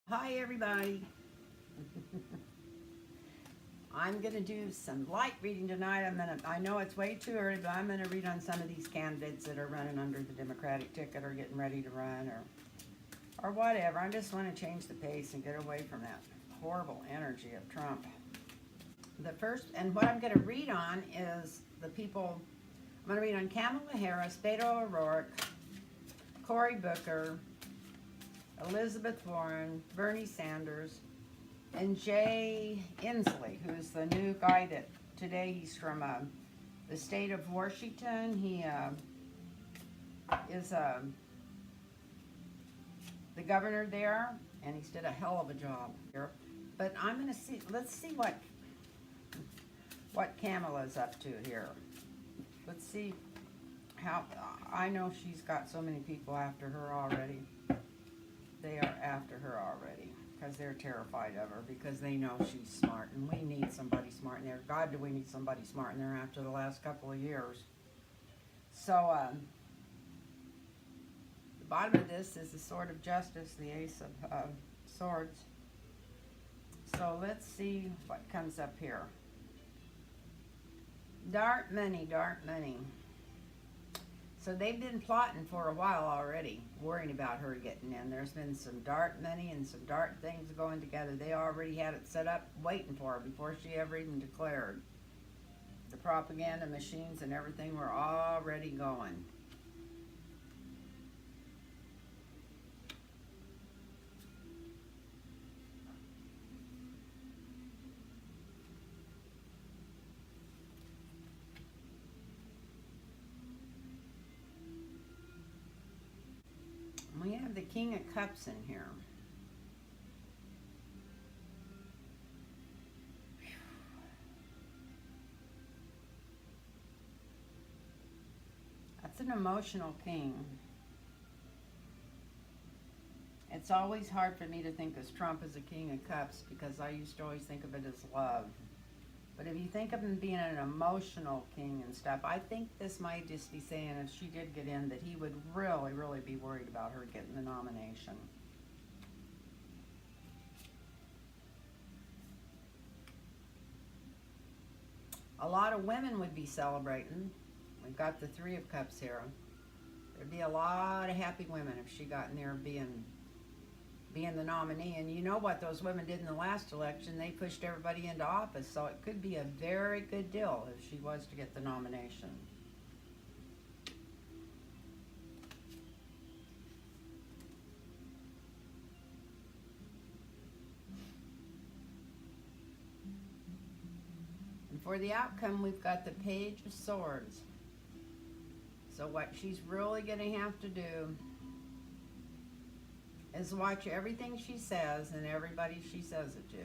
Hi everybody. I'm gonna do some light reading tonight. I know it's way too early, but I'm gonna read on some of these candidates that are running under the Democratic ticket or getting ready to run or whatever. I just want to change the pace and get away from that horrible energy of Trump. The first, and what I'm gonna read on is the people. I'm gonna read on Kamala Harris, Beto O'Rourke, Cory Booker, Elizabeth Warren, Bernie Sanders, and Jay Inslee, who's the new guy that today he's from the state of Washington. He is the governor there, and he's did a hell of a job here. But I'm going to see, let's see what Kamala's up to here. Let's see how, I know she's got so many people after her already. They are after her already because they're terrified of her because they know she's smart, and we need somebody smart in there. God, do we need somebody smart in there after the last couple of years. So the bottom of this is the Sword of Justice, the Ace of Swords. So let's see what comes up here. Dark money, dark money. So they've been plotting for a while already, worrying about her getting in. There's been some dark money and some dark things going together. They already had it set up, waiting for her before she ever even declared. The propaganda machines and everything were already going. We have the King of Cups in here. That's an emotional king. It's always hard for me to think of Trump as a King of Cups because I used to always think of it as love. But if you think of him being an emotional king and stuff, I think this might just be saying if she did get in that he would really, really be worried about her getting the nomination. A lot of women would be celebrating. We've got the Three of Cups here. There'd be a lot of happy women if she got in there being the nominee. And you know what those women did in the last election? They pushed everybody into office, so it could be a very good deal if she was to get the nomination. And for the outcome, we've got the Page of Swords. So what she's really going to have to do is watch everything she says and everybody she says it to.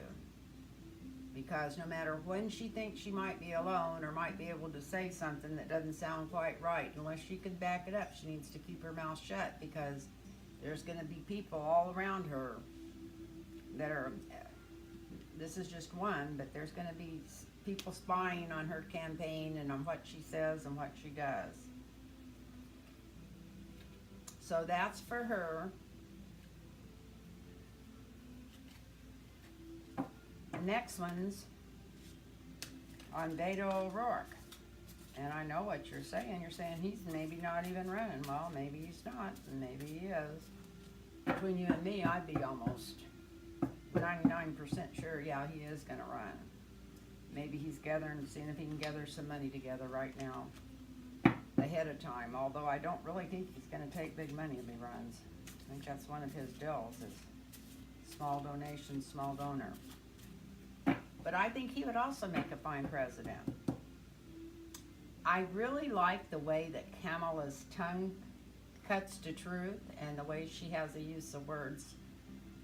Because no matter when she thinks she might be alone or might be able to say something that doesn't sound quite right, unless she can back it up, she needs to keep her mouth shut because there's going to be people all around her that are, this is just one, but there's going to be people spying on her campaign and on what she says and what she does. So that's for her. Next one's on Beto O'Rourke. And I know what you're saying. You're saying he's maybe not even running. Well, maybe he's not, and maybe he is. Between you and me, I'd be almost 99% sure, yeah, he is going to run. Maybe he's seeing if he can gather some money together right now ahead of time. Although I don't really think he's going to take big money if he runs. I think that's one of his deals is small donation, small donor. But I think he would also make a fine president. I really like the way that Kamala's tongue cuts to truth and the way she has a use of words.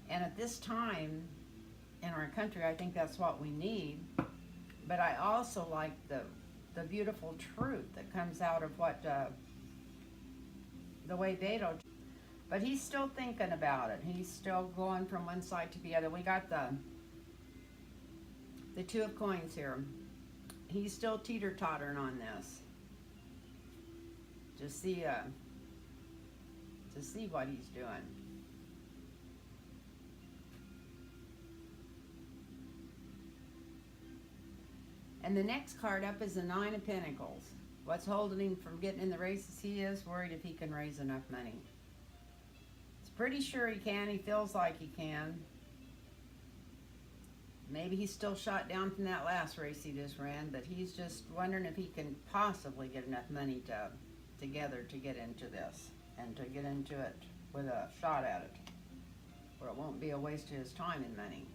And at this time in our country, I think that's what we need. But I also like the beautiful truth that comes out of what the way Beto. But he's still thinking about it. He's still going from one side to the other. We got the Two of Coins here. He's still teeter-tottering on this. To see what he's doing. And the next card up is the Nine of Pentacles. What's holding him from getting in the races? He is worried if he can raise enough money. He's pretty sure he can. He feels like he can. Maybe he's still shot down from that last race he just ran, but he's just wondering if he can possibly get enough money together to get into this and to get into it with a shot at it, where it won't be a waste of his time and money.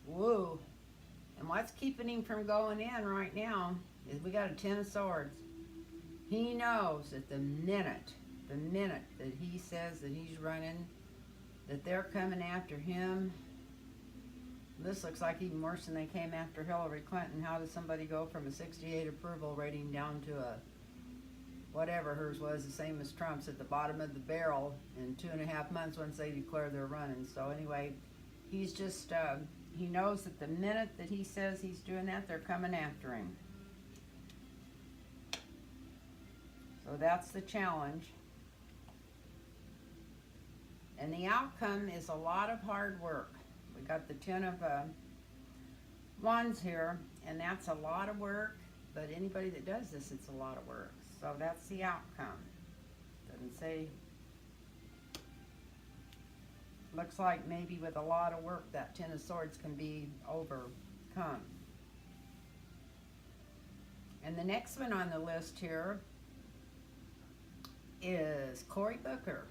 Woo. And what's keeping him from going in right now is we got a Ten of Swords. He knows that the minute that he says that he's running, that they're coming after him. This looks like even worse than they came after Hillary Clinton. How does somebody go from a 68 approval rating down to a whatever hers was, the same as Trump's, at the bottom of the barrel in 2.5 months once they declare they're running? So anyway, he's just, he knows that the minute that he says he's doing that, they're coming after him. So that's the challenge. And the outcome is a lot of hard work. We got the Ten of Wands here, and that's a lot of work, but anybody that does this, it's a lot of work. So that's the outcome. Doesn't say. Looks like maybe with a lot of work, that Ten of Swords can be overcome. And the next one on the list here is Cory Booker.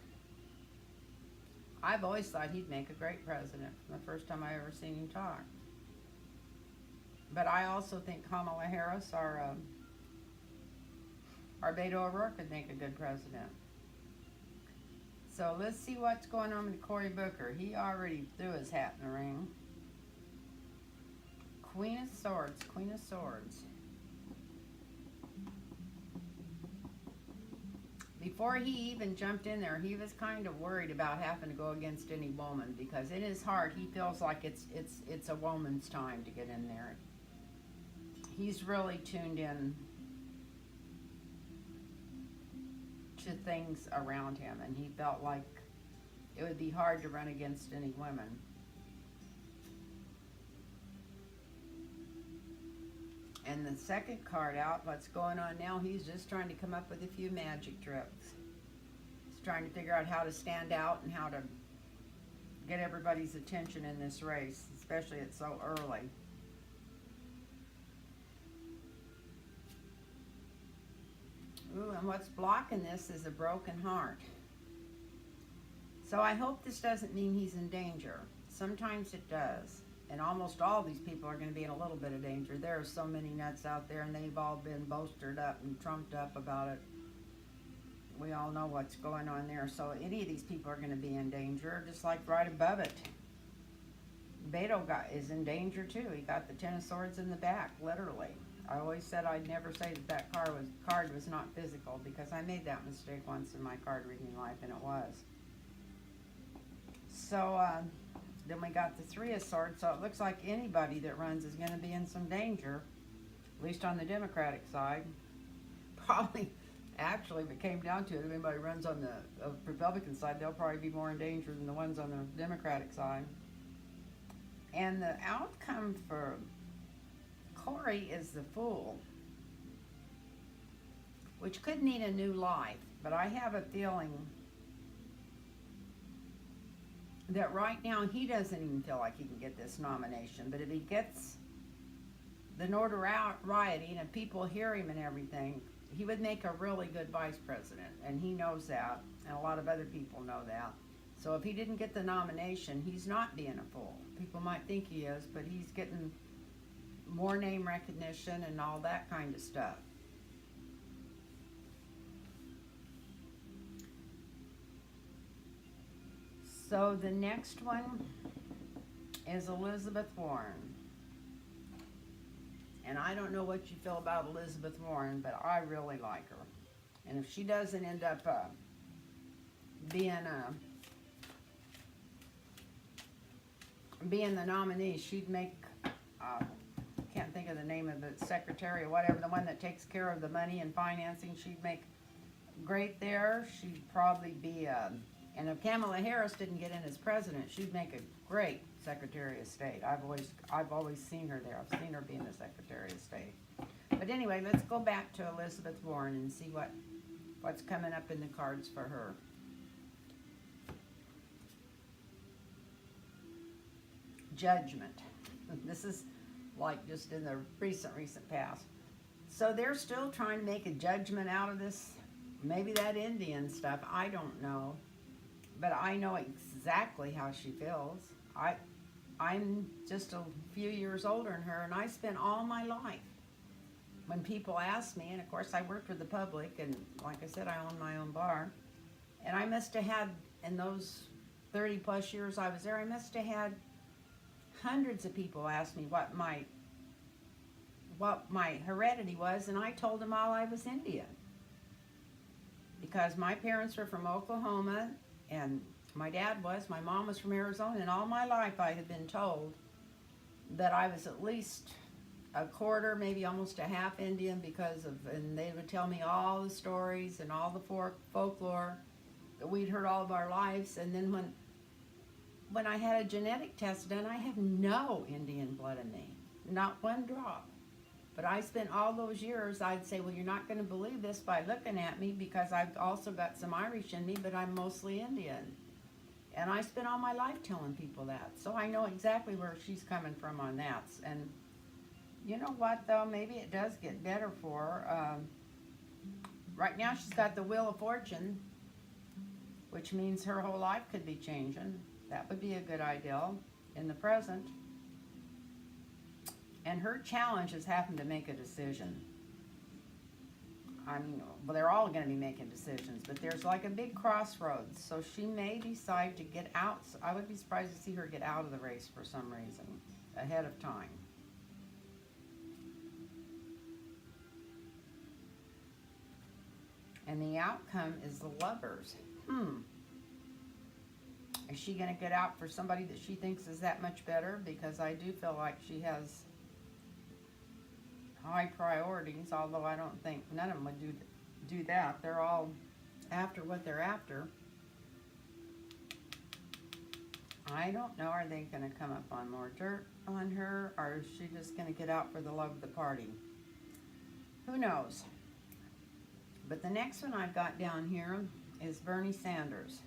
I've always thought he'd make a great president from the first time I ever seen him talk. But I also think Kamala Harris or Beto O'Rourke would make a good president. So let's see what's going on with Cory Booker. He already threw his hat in the ring. Queen of Swords, Queen of Swords. Before he even jumped in there, he was kind of worried about having to go against any woman, because in his heart he feels like it's a woman's time to get in there. He's really tuned in to things around him, and he felt like it would be hard to run against any women. And the second card out, what's going on now, he's just trying to come up with a few magic tricks. He's trying to figure out how to stand out and how to get everybody's attention in this race, especially it's so early. Ooh, and what's blocking this is a broken heart. So I hope this doesn't mean he's in danger. Sometimes it does. And almost all these people are going to be in a little bit of danger. There are so many nuts out there, and they've all been bolstered up and trumped up about it. We all know what's going on there. So any of these people are going to be in danger, just like right above it. Beto is in danger too. He got the Ten of Swords in the back, literally. I always said I'd never say that card was not physical, because I made that mistake once in my card reading life, and it was. So, then we got the Three of Swords, so it looks like anybody that runs is going to be in some danger, at least on the Democratic side. Probably, actually, if it came down to it, if anybody runs on the Republican side, they'll probably be more in danger than the ones on the Democratic side. And the outcome for Cory is the Fool, which could mean a new life, but I have a feeling that right now he doesn't even feel like he can get this nomination. But if he gets the notoriety and if people hear him and everything, he would make a really good vice president, and he knows that, and a lot of other people know that. So if he didn't get the nomination, he's not being a fool. People might think he is, but he's getting more name recognition and all that kind of stuff. So the next one is Elizabeth Warren. And I don't know what you feel about Elizabeth Warren, but I really like her. And if she doesn't end up being the nominee, she'd make, can't think of the name of the secretary or whatever, the one that takes care of the money and financing, she'd make great there. She'd probably be And if Kamala Harris didn't get in as president, she'd make a great Secretary of State. I've always seen her there. I've seen her being the Secretary of State. But anyway, let's go back to Elizabeth Warren and see what's coming up in the cards for her. Judgment. This is like just in the recent past. So they're still trying to make a judgment out of this. Maybe that Indian stuff, I don't know. But I know exactly how she feels. I'm just a few years older than her, and I spent all my life. When people ask me, and of course I worked with the public, and like I said, I own my own bar, and I must have had, in those 30 plus years I was there, I must have had hundreds of people ask me what my heredity was, and I told them all I was Indian. Because my parents were from Oklahoma, and my dad was, my mom was from Arizona, and all my life I had been told that I was at least a quarter, maybe almost a half Indian and they would tell me all the stories and all the folklore that we'd heard all of our lives. And then when I had a genetic test done, I had no Indian blood in me, not one drop. But I spent all those years, I'd say, well, you're not going to believe this by looking at me because I've also got some Irish in me, but I'm mostly Indian. And I spent all my life telling people that. So I know exactly where she's coming from on that. And you know what, though? Maybe it does get better for her. Right now she's got the Wheel of Fortune, which means her whole life could be changing. That would be a good idea in the present. And her challenge is having to make a decision. I mean, well, they're all going to be making decisions, but there's like a big crossroads. So she may decide to get out. I would be surprised to see her get out of the race for some reason ahead of time. And the outcome is the Lovers. Is she going to get out for somebody that she thinks is that much better? Because I do feel like she has high priorities, although I don't think none of them would do that. They're all after what they're after. I don't know. Are they going to come up on more dirt on her, or is she just going to get out for the love of the party? Who knows? But the next one I've got down here is Bernie Sanders.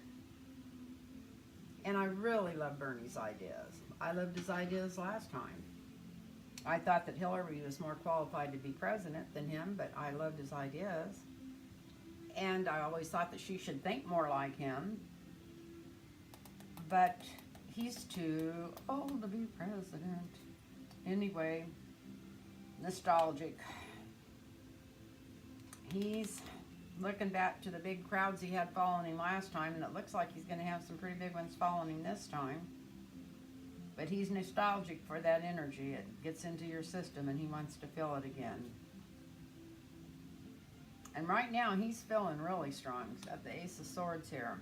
And I really love Bernie's ideas. I loved his ideas last time. I thought that Hillary was more qualified to be president than him, but I loved his ideas. And I always thought that she should think more like him. But he's too old to be president. Anyway, nostalgic. He's looking back to the big crowds he had following him last time, and it looks like he's going to have some pretty big ones following him this time. But he's nostalgic for that energy. It gets into your system, and he wants to feel it again. And right now, he's feeling really strong. He's got the Ace of Swords here.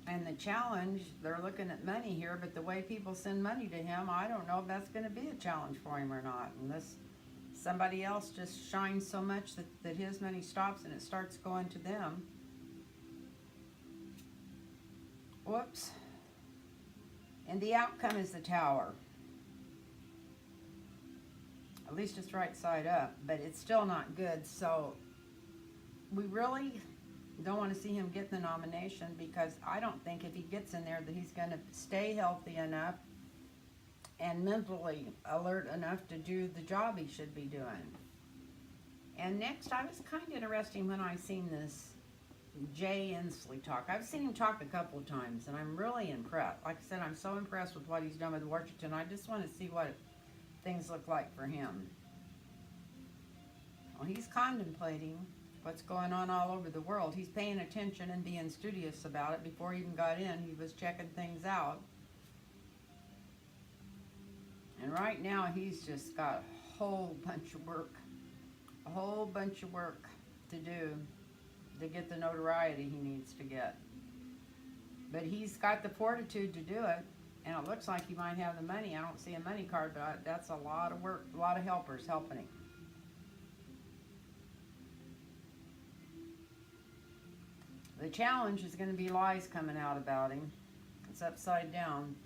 And the challenge, they're looking at money here, but the way people send money to him, I don't know if that's going to be a challenge for him or not. Unless somebody else just shines so much that his money stops and it starts going to them. Whoops. And the outcome is the Tower. At least it's right side up, but it's still not good. So we really don't want to see him get the nomination, because I don't think if he gets in there that he's going to stay healthy enough and mentally alert enough to do the job he should be doing. And next, I was kind of interesting when I seen this Jay Inslee talk. I've seen him talk a couple of times, and I'm really impressed. Like I said, I'm so impressed with what he's done with Washington. I just want to see what things look like for him. Well, he's contemplating what's going on all over the world. He's paying attention and being studious about it. Before he even got in, he was checking things out. And right now, he's just got a whole bunch of work to do to get the notoriety he needs to get. But he's got the fortitude to do it, and it looks like he might have the money. I don't see a money card, but that's a lot of work, a lot of helpers helping him. The challenge is going to be lies coming out about him. It's upside down.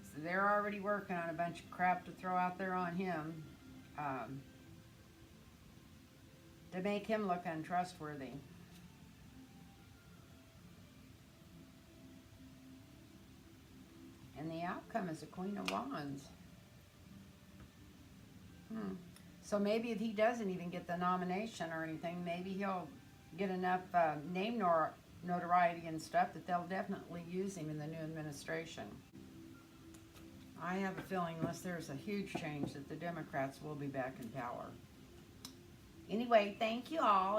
So they're already working on a bunch of crap to throw out there on him to make him look untrustworthy. And the outcome is a Queen of Wands. So maybe if he doesn't even get the nomination or anything, maybe he'll get enough name notoriety and stuff that they'll definitely use him in the new administration. I have a feeling, unless there's a huge change, that the Democrats will be back in power. Anyway, thank you all.